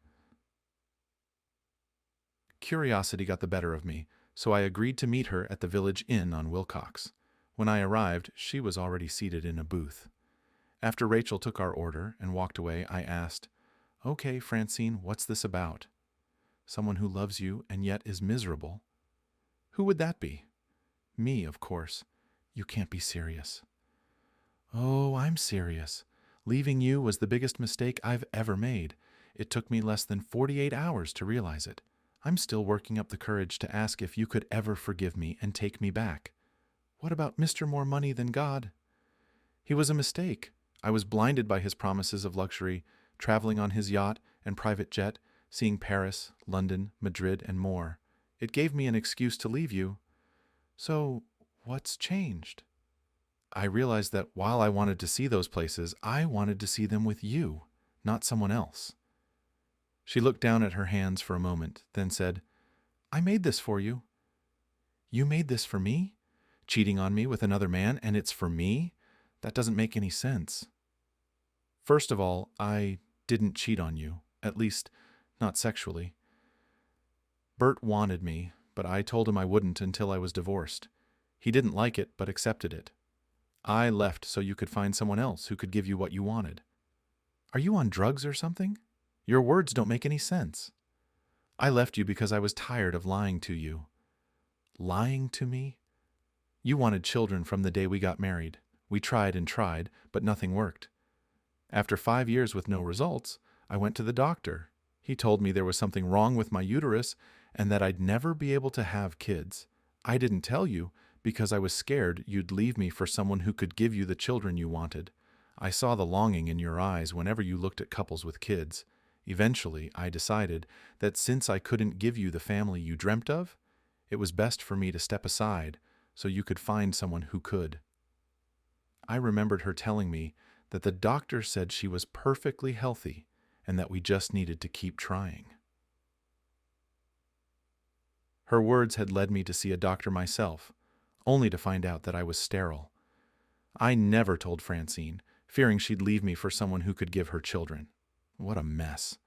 Curiosity got the better of me, so I agreed to meet her at the Village Inn on Wilcox. When I arrived, she was already seated in a booth. After Rachel took our order and walked away, I asked, "Okay, Francine, what's this about?" "Someone who loves you and yet is miserable." "Who would that be?" "Me, of course." "You can't be serious." "Oh, I'm serious. Leaving you was the biggest mistake I've ever made. It took me less than 48 hours to realize it. I'm still working up the courage to ask if you could ever forgive me and take me back." "What about Mr. More Money Than God?" "He was a mistake. I was blinded by his promises of luxury, traveling on his yacht and private jet, seeing Paris, London, Madrid, and more. It gave me an excuse to leave you. So, what's changed? I realized that while I wanted to see those places, I wanted to see them with you, not someone else. She looked down at her hands for a moment, then said, I made this for you. You made this for me? Cheating on me with another man, and it's for me? That doesn't make any sense. First of all, I didn't cheat on you, at least not sexually. Bert wanted me, but I told him I wouldn't until I was divorced. He didn't like it, but accepted it. I left so you could find someone else who could give you what you wanted. Are you on drugs or something? Your words don't make any sense. I left you because I was tired of lying to you. Lying to me? You wanted children from the day we got married. We tried and tried, but nothing worked. After 5 years with no results, I went to the doctor. He told me there was something wrong with my uterus and that I'd never be able to have kids. I didn't tell you because I was scared you'd leave me for someone who could give you the children you wanted. I saw the longing in your eyes whenever you looked at couples with kids. Eventually, I decided that since I couldn't give you the family you dreamt of, it was best for me to step aside so you could find someone who could. I remembered her telling me that the doctor said she was perfectly healthy and that we just needed to keep trying. Her words had led me to see a doctor myself, only to find out that I was sterile. I never told Francine, fearing she'd leave me for someone who could give her children. What a mess.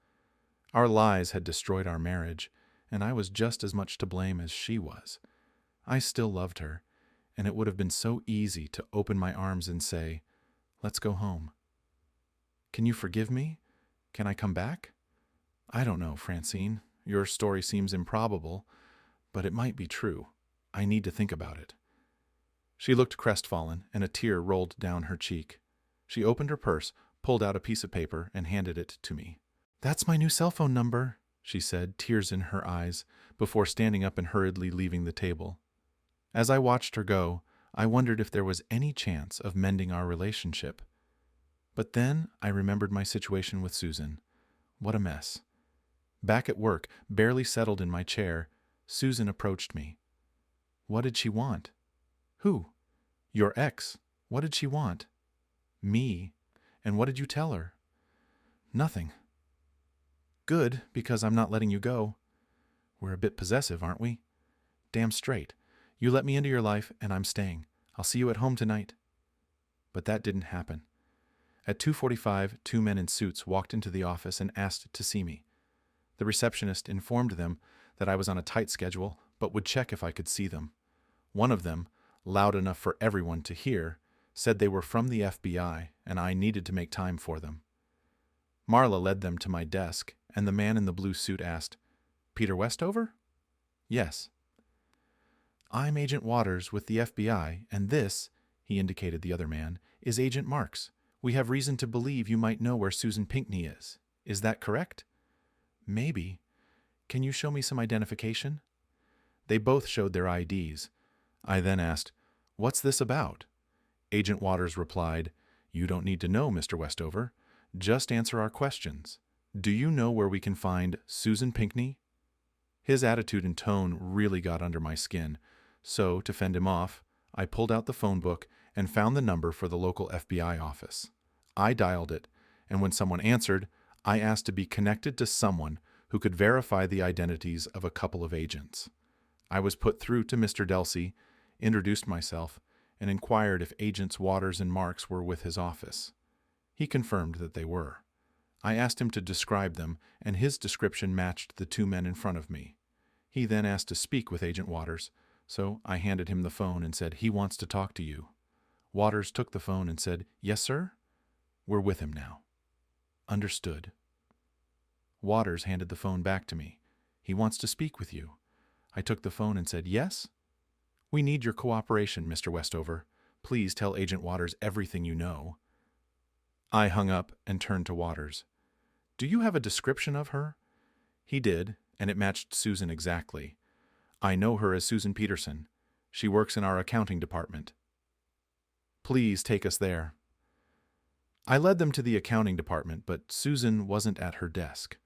Our lies had destroyed our marriage, and I was just as much to blame as she was. I still loved her, and it would have been so easy to open my arms and say, let's go home. Can you forgive me? Can I come back? I don't know, Francine. Your story seems improbable, but it might be true. I need to think about it. She looked crestfallen, and a tear rolled down her cheek. She opened her purse, pulled out a piece of paper, and handed it to me. That's my new cell phone number, she said, tears in her eyes, before standing up and hurriedly leaving the table. As I watched her go, I wondered if there was any chance of mending our relationship. But then I remembered my situation with Susan. What a mess. Back at work, barely settled in my chair, Susan approached me. What did she want? Who? Your ex. What did she want? Me. And what did you tell her? Nothing. Good, because I'm not letting you go. We're a bit possessive, aren't we? Damn straight. You let me into your life, and I'm staying. I'll see you at home tonight. But that didn't happen. At 2:45, 2 men in suits walked into the office and asked to see me. The receptionist informed them that I was on a tight schedule, but would check if I could see them. One of them, loud enough for everyone to hear, said they were from the FBI and I needed to make time for them. Marla led them to my desk, and the man in the blue suit asked, Peter Westover? Yes. I'm Agent Waters with the FBI, and this, he indicated the other man, is Agent Marks. We have reason to believe you might know where Susan Pinckney is. Is that correct? Maybe. Can you show me some identification? They both showed their IDs. I then asked, What's this about? Agent Waters replied, You don't need to know, Mr. Westover. Just answer our questions. Do you know where we can find Susan Pinckney? His attitude and tone really got under my skin, so to fend him off, I pulled out the phone book and found the number for the local FBI office. I dialed it, and when someone answered, I asked to be connected to someone who could verify the identities of a couple of agents. I was put through to Mr. Delsey, introduced myself, and inquired if Agents Waters and Marks were with his office. He confirmed that they were. I asked him to describe them, and his description matched the 2 men in front of me. He then asked to speak with Agent Waters, so I handed him the phone and said, He wants to talk to you. Waters took the phone and said, Yes, sir? We're with him now. Understood. Waters handed the phone back to me. He wants to speak with you. I took the phone and said, Yes? We need your cooperation, Mr. Westover. Please tell Agent Waters everything you know. I hung up and turned to Waters. Do you have a description of her? He did, and it matched Susan exactly. I know her as Susan Peterson. She works in our accounting department. Please take us there. I led them to the accounting department, but Susan wasn't at her desk.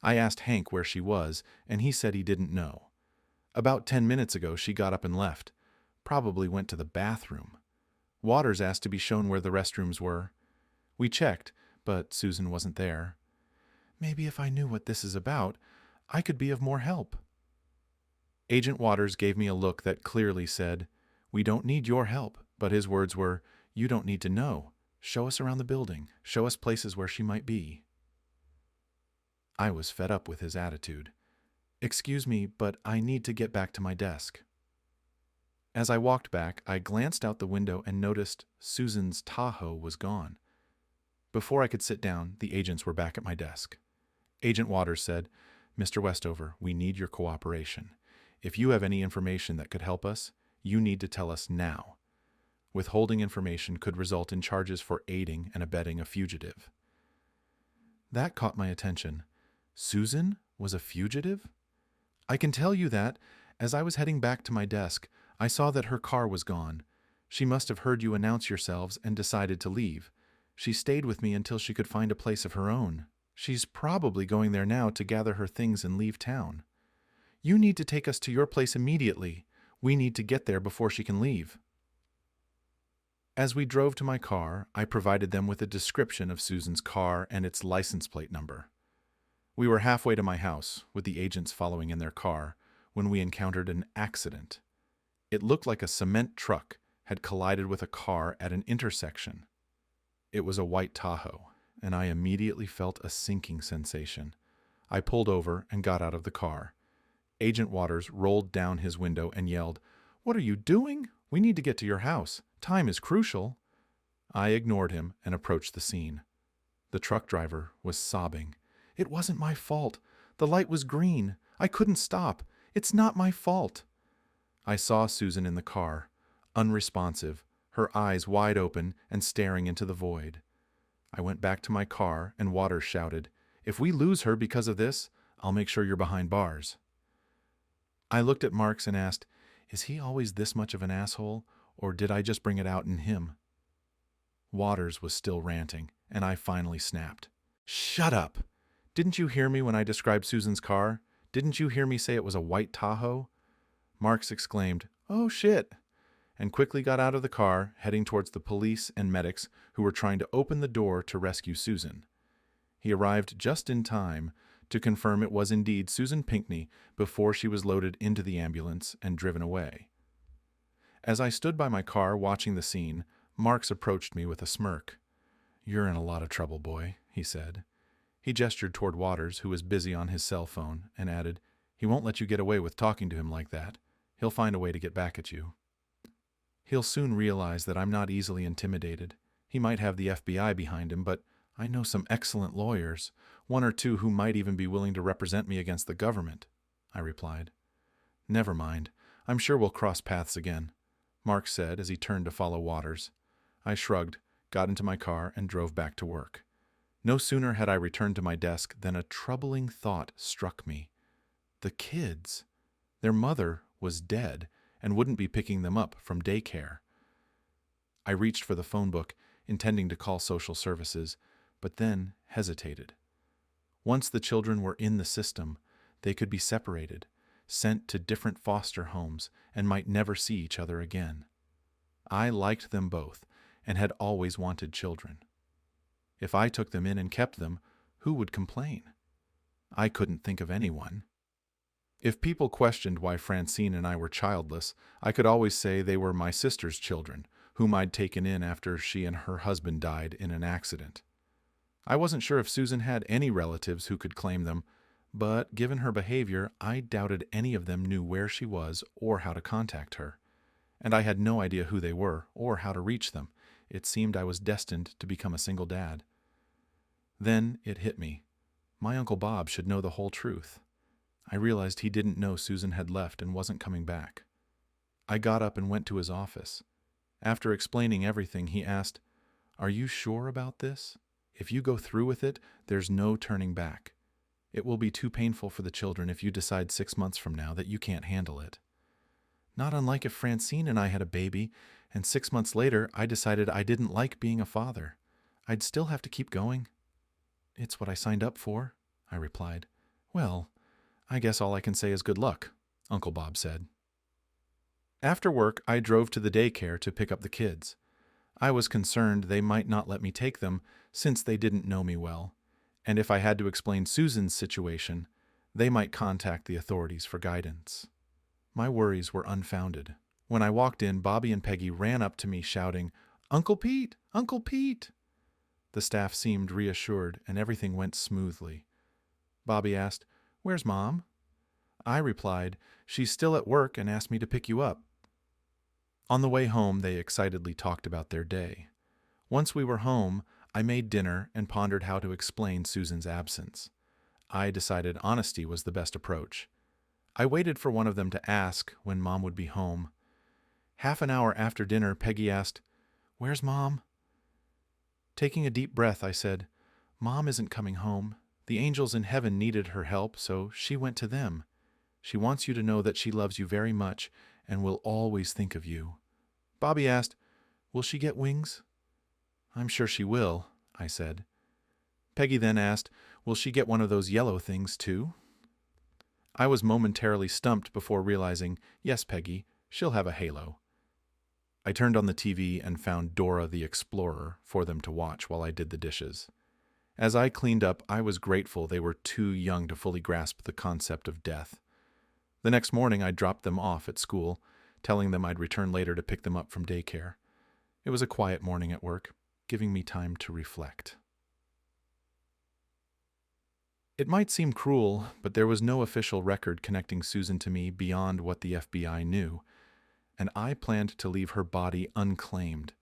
I asked Hank where she was, and he said he didn't know. About 10 minutes ago, she got up and left. Probably went to the bathroom. Waters asked to be shown where the restrooms were. We checked, but Susan wasn't there. Maybe if I knew what this is about, I could be of more help. Agent Waters gave me a look that clearly said, "We don't need your help," but his words were, "You don't need to know. Show us around the building. Show us places where she might be." I was fed up with his attitude. "Excuse me, but I need to get back to my desk." As I walked back, I glanced out the window and noticed Susan's Tahoe was gone. Before I could sit down, the agents were back at my desk. Agent Waters said, "Mr. Westover, we need your cooperation. If you have any information that could help us, you need to tell us now. Withholding information could result in charges for aiding and abetting a fugitive." That caught my attention. Susan was a fugitive? I can tell you that, as I was heading back to my desk, I saw that her car was gone. She must have heard you announce yourselves and decided to leave. She stayed with me until she could find a place of her own. She's probably going there now to gather her things and leave town. You need to take us to your place immediately. We need to get there before she can leave. As we drove to my car, I provided them with a description of Susan's car and its license plate number. We were halfway to my house, with the agents following in their car, when we encountered an accident. It looked like a cement truck had collided with a car at an intersection. It was a white Tahoe, and I immediately felt a sinking sensation. I pulled over and got out of the car. Agent Waters rolled down his window and yelled, "What are you doing? We need to get to your house. Time is crucial." I ignored him and approached the scene. The truck driver was sobbing. "It wasn't my fault. The light was green. I couldn't stop. It's not my fault." I saw Susan in the car, unresponsive, her eyes wide open and staring into the void. I went back to my car and Waters shouted, "If we lose her because of this, I'll make sure you're behind bars." I looked at Marks and asked, "Is he always this much of an asshole, or did I just bring it out in him?" Waters was still ranting, and I finally snapped. "Shut up! Didn't you hear me when I described Susan's car? Didn't you hear me say it was a white Tahoe?" Marks exclaimed, "Oh shit," and quickly got out of the car, heading towards the police and medics who were trying to open the door to rescue Susan. He arrived just in time to confirm it was indeed Susan Pinckney before she was loaded into the ambulance and driven away. As I stood by my car watching the scene, Marks approached me with a smirk. "You're in a lot of trouble, boy," he said. He gestured toward Waters, who was busy on his cell phone, and added, "He won't let you get away with talking to him like that. He'll find a way to get back at you. He'll soon realize that I'm not easily intimidated. He might have the FBI behind him, but I know some excellent lawyers, one or two who might even be willing to represent me against the government," I replied. "Never mind. I'm sure we'll cross paths again," Mark said as he turned to follow Waters. I shrugged, got into my car, and drove back to work. No sooner had I returned to my desk than a troubling thought struck me. The kids. Their mother was dead and wouldn't be picking them up from daycare. I reached for the phone book, intending to call social services, but then hesitated. Once the children were in the system, they could be separated, sent to different foster homes, and might never see each other again. I liked them both and had always wanted children. If I took them in and kept them, who would complain? I couldn't think of anyone. If people questioned why Francine and I were childless, I could always say they were my sister's children, whom I'd taken in after she and her husband died in an accident. I wasn't sure if Susan had any relatives who could claim them, but given her behavior, I doubted any of them knew where she was or how to contact her. And I had no idea who they were or how to reach them. It seemed I was destined to become a single dad. Then it hit me. My Uncle Bob should know the whole truth. I realized he didn't know Susan had left and wasn't coming back. I got up and went to his office. After explaining everything, he asked, "Are you sure about this? If you go through with it, there's no turning back. It will be too painful for the children if you decide 6 months from now that you can't handle it." Not unlike if Francine and I had a baby, and 6 months later I decided I didn't like being a father. I'd still have to keep going. "It's what I signed up for," I replied. "Well, I guess all I can say is good luck," Uncle Bob said. After work, I drove to the daycare to pick up the kids. I was concerned they might not let me take them since they didn't know me well, and if I had to explain Susan's situation, they might contact the authorities for guidance. My worries were unfounded. When I walked in, Bobby and Peggy ran up to me shouting, "Uncle Pete! Uncle Pete!" The staff seemed reassured and everything went smoothly. Bobby asked, "Where's Mom?" I replied, "She's still at work and asked me to pick you up." On the way home, they excitedly talked about their day. Once we were home, I made dinner and pondered how to explain Susan's absence. I decided honesty was the best approach. I waited for one of them to ask when Mom would be home. Half an hour after dinner, Peggy asked, "Where's Mom?" Taking a deep breath, I said, "Mom isn't coming home. The angels in heaven needed her help, so she went to them. She wants you to know that she loves you very much and will always think of you." Bobby asked, "Will she get wings?" "I'm sure she will," I said. Peggy then asked, "Will she get one of those yellow things too?" I was momentarily stumped before realizing, yes, Peggy, she'll have a halo. I turned on the TV and found Dora the Explorer for them to watch while I did the dishes. As I cleaned up, I was grateful they were too young to fully grasp the concept of death. The next morning, I dropped them off at school, telling them I'd return later to pick them up from daycare. It was a quiet morning at work, giving me time to reflect. It might seem cruel, but there was no official record connecting Susan to me beyond what the FBI knew, and I planned to leave her body unclaimed.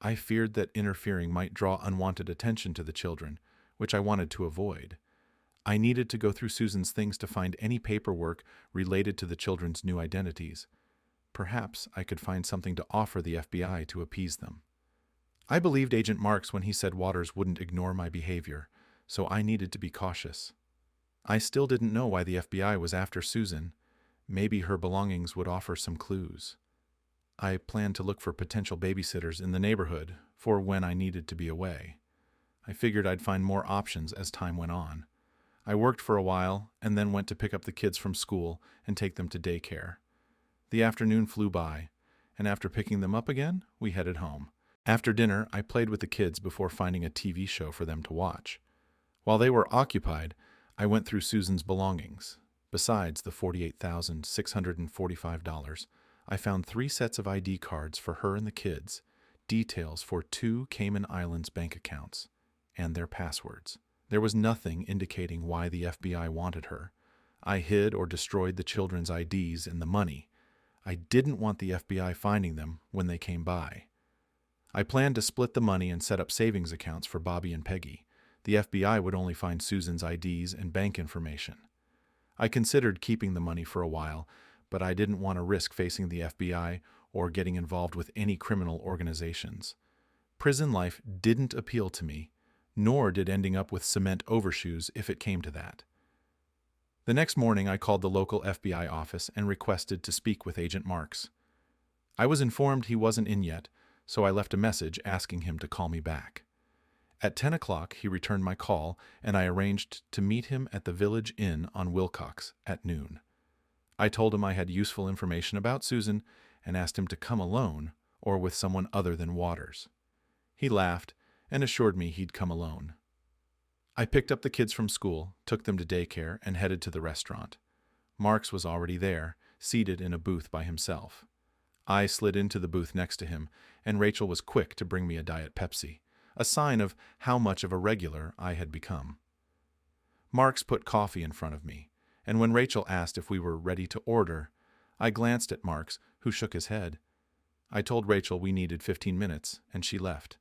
I feared that interfering might draw unwanted attention to the children, which I wanted to avoid. I needed to go through Susan's things to find any paperwork related to the children's new identities. Perhaps I could find something to offer the FBI to appease them. I believed Agent Marks when he said Waters wouldn't ignore my behavior, so I needed to be cautious. I still didn't know why the FBI was after Susan. Maybe her belongings would offer some clues. I planned to look for potential babysitters in the neighborhood for when I needed to be away. I figured I'd find more options as time went on. I worked for a while and then went to pick up the kids from school and take them to daycare. The afternoon flew by, and after picking them up again, we headed home. After dinner, I played with the kids before finding a TV show for them to watch. While they were occupied, I went through Susan's belongings. Besides the $48,645, I found 3 sets of ID cards for her and the kids, details for 2 Cayman Islands bank accounts, and their passwords. There was nothing indicating why the FBI wanted her. I hid or destroyed the children's IDs and the money. I didn't want the FBI finding them when they came by. I planned to split the money and set up savings accounts for Bobby and Peggy. The FBI would only find Susan's IDs and bank information. I considered keeping the money for a while, but I didn't want to risk facing the FBI or getting involved with any criminal organizations. Prison life didn't appeal to me, nor did ending up with cement overshoes if it came to that. The next morning, I called the local FBI office and requested to speak with Agent Marks. I was informed he wasn't in yet, so I left a message asking him to call me back. At 10 o'clock, he returned my call, and I arranged to meet him at the Village Inn on Wilcox at noon. I told him I had useful information about Susan and asked him to come alone or with someone other than Waters. He laughed and assured me he'd come alone. I picked up the kids from school, took them to daycare, and headed to the restaurant. Marks was already there, seated in a booth by himself. I slid into the booth next to him, and Rachel was quick to bring me a Diet Pepsi, a sign of how much of a regular I had become. Marks put coffee in front of me, and when Rachel asked if we were ready to order, I glanced at Marks, who shook his head. I told Rachel we needed 15 minutes, and she left.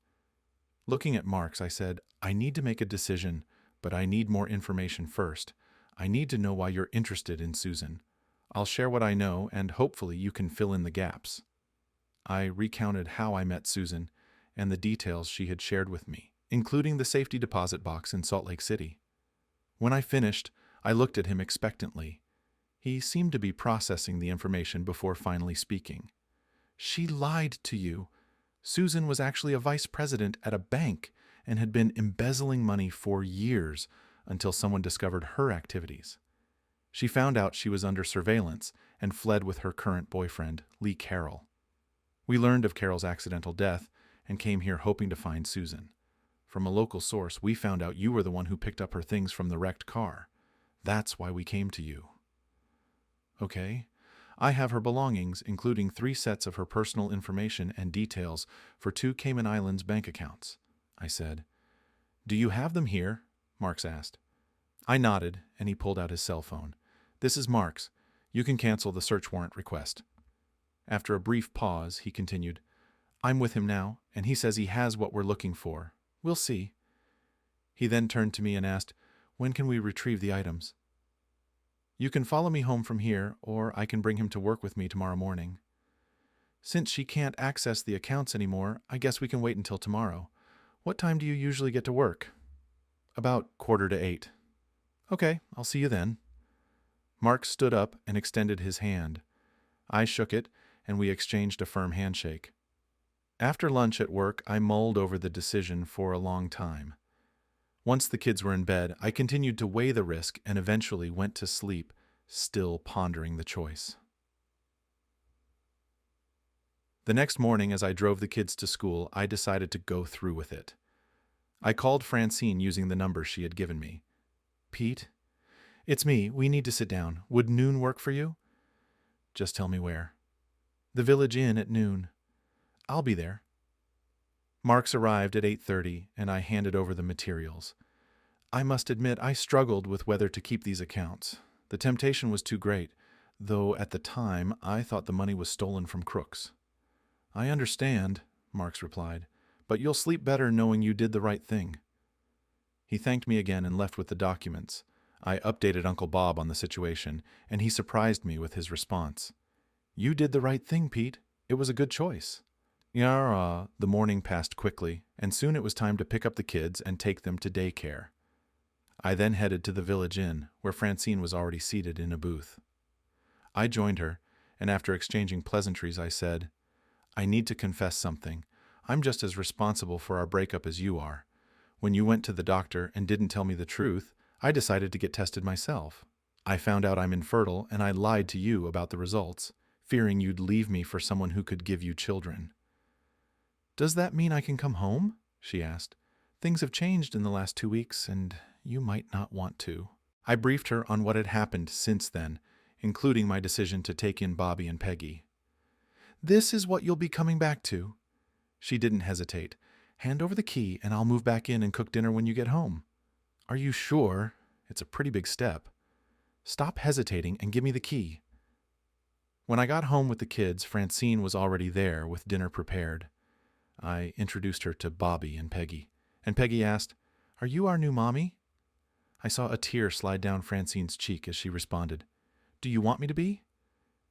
Looking at Marks, I said, "I need to make a decision, but I need more information first. I need to know why you're interested in Susan. I'll share what I know, and hopefully you can fill in the gaps." I recounted how I met Susan and the details she had shared with me, including the safety deposit box in Salt Lake City. When I finished, I looked at him expectantly. He seemed to be processing the information before finally speaking. "She lied to you. Susan was actually a vice president at a bank and had been embezzling money for years until someone discovered her activities. She found out she was under surveillance and fled with her current boyfriend, Lee Carroll. We learned of Carroll's accidental death and came here hoping to find Susan. From a local source, we found out you were the one who picked up her things from the wrecked car. That's why we came to you. Okay. I have her belongings, including 3 sets of her personal information and details for 2 Cayman Islands bank accounts, I said. Do you have them here? Marks asked. I nodded, and he pulled out his cell phone. This is Marks. You can cancel the search warrant request. After a brief pause, he continued, I'm with him now, and he says he has what we're looking for. We'll see. He then turned to me and asked, when can we retrieve the items? You can follow me home from here, or I can bring him to work with me tomorrow morning. Since she can't access the accounts anymore, I guess we can wait until tomorrow. What time do you usually get to work? About 7:45. Okay, I'll see you then. Mark stood up and extended his hand. I shook it, and we exchanged a firm handshake. After lunch at work, I mulled over the decision for a long time. Once the kids were in bed, I continued to weigh the risk and eventually went to sleep, still pondering the choice. The next morning, as I drove the kids to school, I decided to go through with it. I called Francine using the number she had given me. Pete? It's me. We need to sit down. Would noon work for you? Just tell me where. The Village Inn at noon. I'll be there. Marks arrived at 8:30, and I handed over the materials. I must admit I struggled with whether to keep these accounts. The temptation was too great, though at the time I thought the money was stolen from crooks. I understand, Marks replied, but you'll sleep better knowing you did the right thing. He thanked me again and left with the documents. I updated Uncle Bob on the situation, and he surprised me with his response. You did the right thing, Pete. It was a good choice. The morning passed quickly, and soon it was time to pick up the kids and take them to daycare. I then headed to the Village Inn, where Francine was already seated in a booth. I joined her, and after exchanging pleasantries, I said, I need to confess something. I'm just as responsible for our breakup as you are. When you went to the doctor and didn't tell me the truth, I decided to get tested myself. I found out I'm infertile, and I lied to you about the results, fearing you'd leave me for someone who could give you children. Does that mean I can come home? She asked. Things have changed in the last 2 weeks, and you might not want to. I briefed her on what had happened since then, including my decision to take in Bobby and Peggy. This is what you'll be coming back to. She didn't hesitate. Hand over the key, and I'll move back in and cook dinner when you get home. Are you sure? It's a pretty big step. Stop hesitating and give me the key. When I got home with the kids, Francine was already there with dinner prepared. I introduced her to Bobby and Peggy asked, Are you our new mommy? I saw a tear slide down Francine's cheek as she responded, Do you want me to be?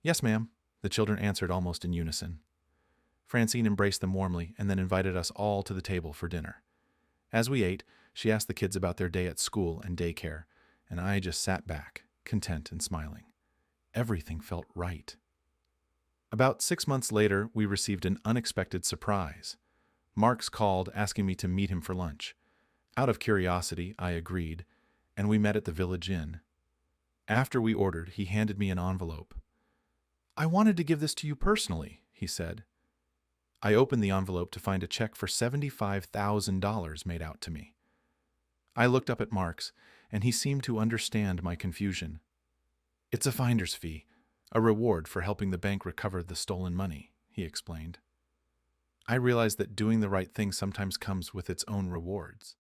Yes, ma'am, the children answered almost in unison. Francine embraced them warmly and then invited us all to the table for dinner. As we ate, she asked the kids about their day at school and daycare, and I just sat back, content and smiling. Everything felt right. About 6 months later, we received an unexpected surprise. Marks called asking me to meet him for lunch. Out of curiosity, I agreed, and we met at the Village Inn. After we ordered, he handed me an envelope. I wanted to give this to you personally, he said. I opened the envelope to find a check for $75,000 made out to me. I looked up at Marks, and he seemed to understand my confusion. It's a finder's fee, a reward for helping the bank recover the stolen money, he explained. I realized that doing the right thing sometimes comes with its own rewards.